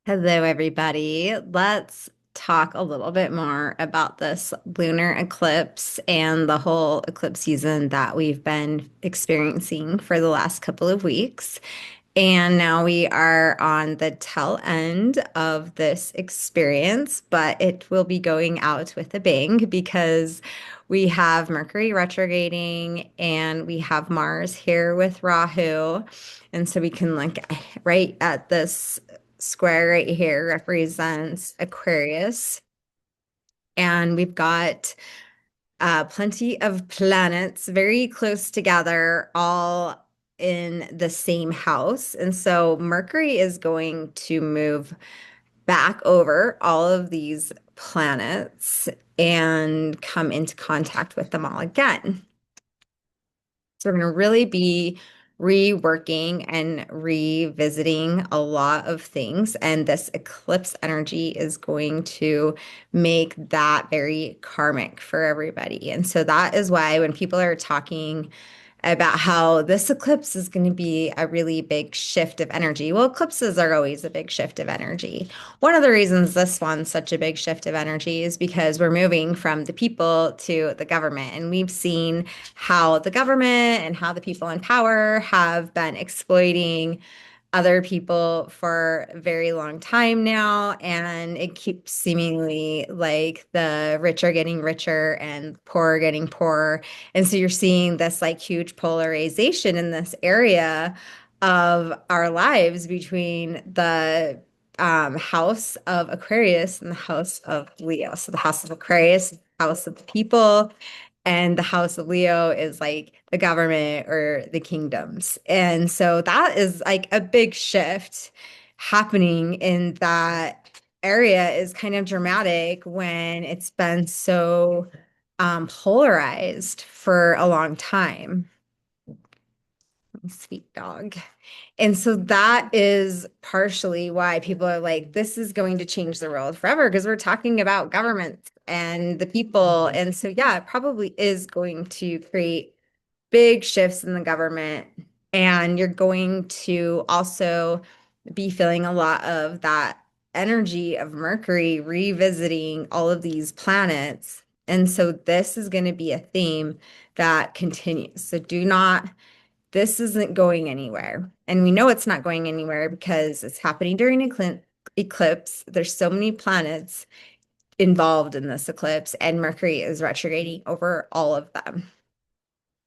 Hello, everybody. Let's talk a little bit more about this lunar eclipse and the whole eclipse season that we've been experiencing for the last couple of weeks. And now we are on the tail end of this experience, but it will be going out with a bang because we have Mercury retrograding and we have Mars here with Rahu. And so we can look right at this square right here represents Aquarius. And we've got plenty of planets very close together, all in the same house. And so Mercury is going to move back over all of these planets and come into contact with them all again. So we're going to really be reworking and revisiting a lot of things. And this eclipse energy is going to make that very karmic for everybody. And so that is why when people are talking about how this eclipse is going to be a really big shift of energy. Well, eclipses are always a big shift of energy. One of the reasons this one's such a big shift of energy is because we're moving from the people to the government. And we've seen how the government and how the people in power have been exploiting other people for a very long time now, and it keeps seemingly like the rich are getting richer and poor are getting poorer. And so you're seeing this like huge polarization in this area of our lives between the house of Aquarius and the house of Leo. So the house of Aquarius, house of the people, and the House of Leo is like the government or the kingdoms. And so that is like a big shift happening in that area is kind of dramatic when it's been so polarized for a long time. Sweet dog. And so that is partially why people are like, this is going to change the world forever because we're talking about government and the people. And so, yeah, it probably is going to create big shifts in the government. And you're going to also be feeling a lot of that energy of Mercury revisiting all of these planets. And so, this is going to be a theme that continues. So, do not this isn't going anywhere. And we know it's not going anywhere because it's happening during eclipse. There's so many planets involved in this eclipse, and Mercury is retrograding over all of them.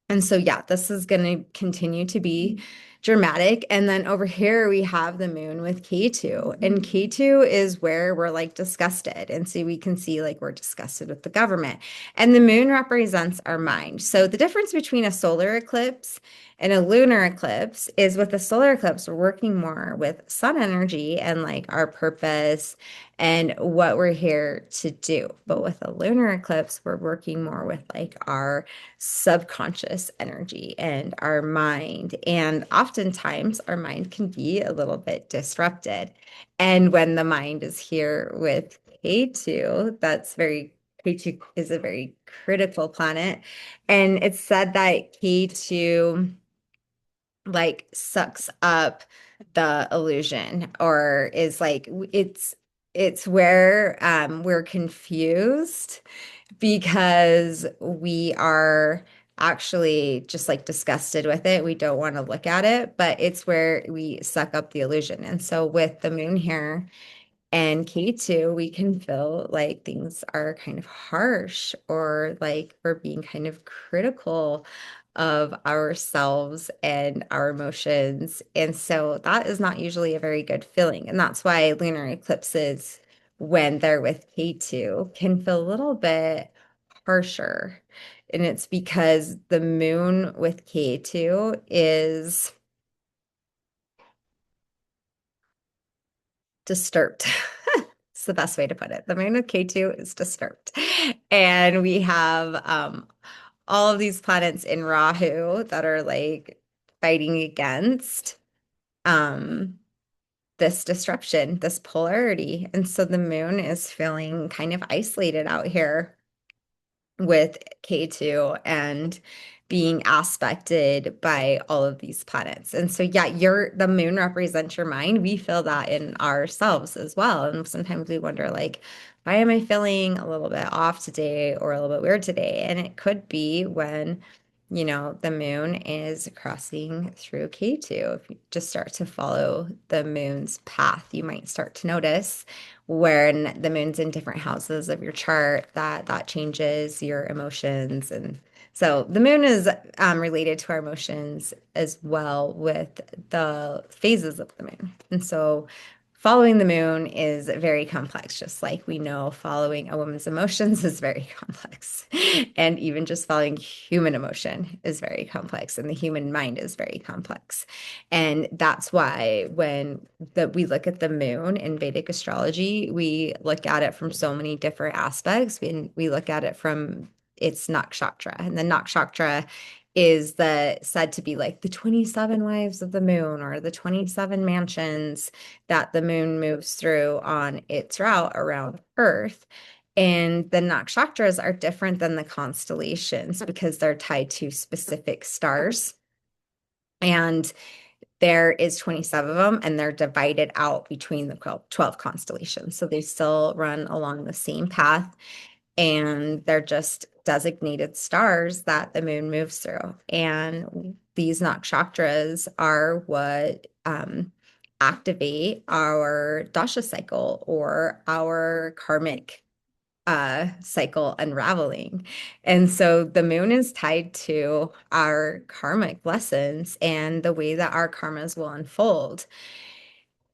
And so, yeah, this is going to continue to be dramatic. And then over here, we have the moon with Ketu. And Ketu is where we're like disgusted. And so we can see like we're disgusted with the government. And the moon represents our mind. So the difference between a solar eclipse and a lunar eclipse is with a solar eclipse, we're working more with sun energy and like our purpose and what we're here to do. But with a lunar eclipse, we're working more with like our subconscious energy and our mind. And oftentimes, our mind can be a little bit disrupted. And when the mind is here with K2, K2 is a very critical planet. And it's said that K2 like sucks up the illusion or is like it's where we're confused because we are actually just like disgusted with it. We don't want to look at it, but it's where we suck up the illusion. And so with the moon here and K2, we can feel like things are kind of harsh or like we're being kind of critical of ourselves and our emotions. And so that is not usually a very good feeling. And that's why lunar eclipses, when they're with K2, can feel a little bit harsher. And it's because the moon with K2 is disturbed. It's the best way to put it. The moon with K2 is disturbed. And we have all of these planets in Rahu that are like fighting against um, this disruption, this polarity. And so the moon is feeling kind of isolated out here with K2 and being aspected by all of these planets. And so, yeah, the moon represents your mind. We feel that in ourselves as well. And sometimes we wonder, like, why am I feeling a little bit off today or a little bit weird today? And it could be when, the moon is crossing through Ketu. If you just start to follow the moon's path, you might start to notice when the moon's in different houses of your chart that changes your emotions. And so the moon is related to our emotions as well with the phases of the moon. And so following the moon is very complex, just like we know following a woman's emotions is very complex. And even just following human emotion is very complex, and the human mind is very complex. And that's why when we look at the moon in Vedic astrology, we look at it from so many different aspects. We look at it from its nakshatra, and the nakshatra is said to be like the 27 wives of the moon or the 27 mansions that the moon moves through on its route around Earth. And the nakshatras are different than the constellations because they're tied to specific stars. And there is 27 of them, and they're divided out between the 12 constellations. So they still run along the same path, and they're just designated stars that the moon moves through. And these nakshatras are what activate our dasha cycle or our karmic cycle unraveling. And so the moon is tied to our karmic lessons and the way that our karmas will unfold.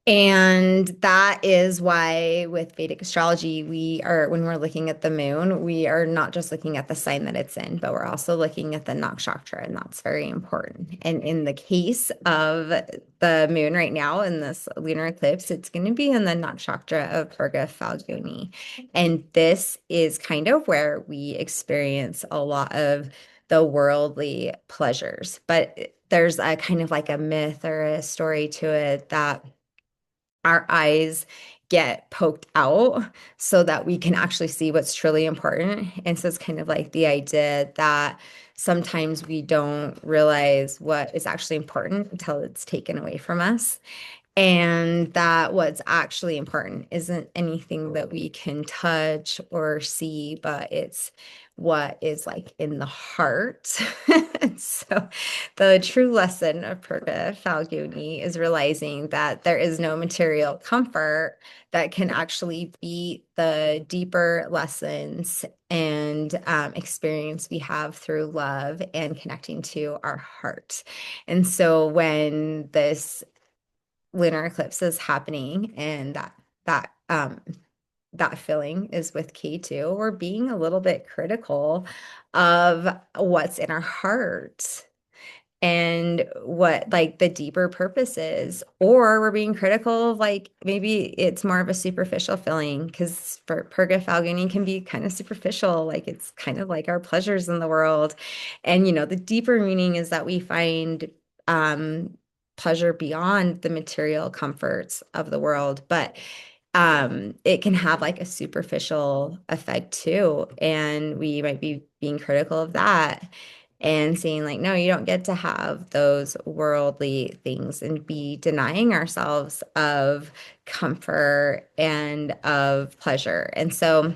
And that is why with Vedic astrology, when we're looking at the moon, we are not just looking at the sign that it's in, but we're also looking at the nakshatra, and that's very important. And in the case of the moon right now in this lunar eclipse, it's going to be in the nakshatra of Virga Falguni. And this is kind of where we experience a lot of the worldly pleasures. But there's a kind of like a myth or a story to it that our eyes get poked out so that we can actually see what's truly important. And so it's kind of like the idea that sometimes we don't realize what is actually important until it's taken away from us. And that what's actually important isn't anything that we can touch or see, but it's what is like in the heart. So the true lesson of Purga Falguni is realizing that there is no material comfort that can actually beat the deeper lessons and experience we have through love and connecting to our heart. And so when this lunar eclipse is happening and that feeling is with K2, we're being a little bit critical of what's in our heart and what like the deeper purpose is, or we're being critical of like maybe it's more of a superficial feeling because for Purga Falguni can be kind of superficial, like it's kind of like our pleasures in the world. And the deeper meaning is that we find pleasure beyond the material comforts of the world, but it can have like a superficial effect too. And we might be being critical of that and saying like, no, you don't get to have those worldly things and be denying ourselves of comfort and of pleasure. And so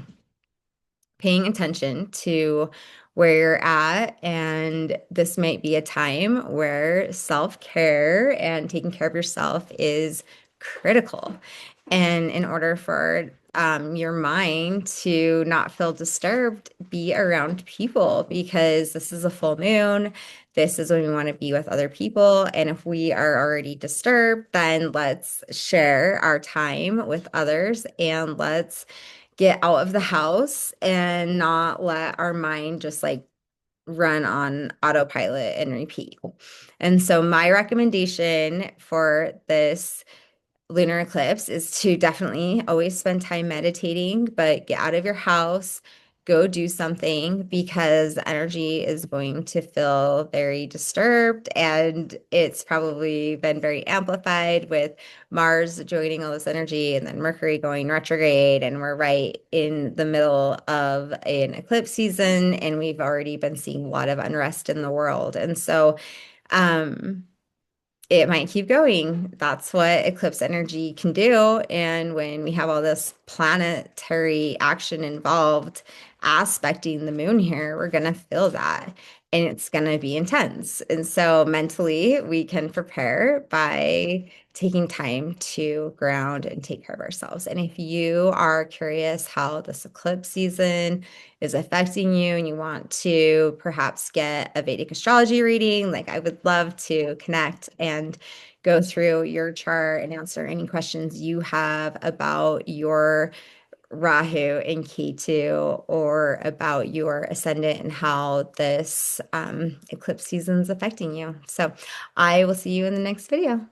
paying attention to where you're at. And this might be a time where self-care and taking care of yourself is critical. And in order for your mind to not feel disturbed, be around people because this is a full moon. This is when we want to be with other people. And if we are already disturbed, then let's share our time with others and let's get out of the house and not let our mind just like run on autopilot and repeat. And so my recommendation for this lunar eclipse is to definitely always spend time meditating, but get out of your house, go do something because energy is going to feel very disturbed, and it's probably been very amplified with Mars joining all this energy and then Mercury going retrograde, and we're right in the middle of an eclipse season, and we've already been seeing a lot of unrest in the world. And so um it might keep going. That's what eclipse energy can do. And when we have all this planetary action involved, aspecting the moon here, we're going to feel that. And it's going to be intense. And so mentally, we can prepare by taking time to ground and take care of ourselves. And if you are curious how this eclipse season is affecting you and you want to perhaps get a Vedic astrology reading, like I would love to connect and go through your chart and answer any questions you have about your Rahu and Ketu or about your ascendant and how this eclipse season is affecting you. So I will see you in the next video.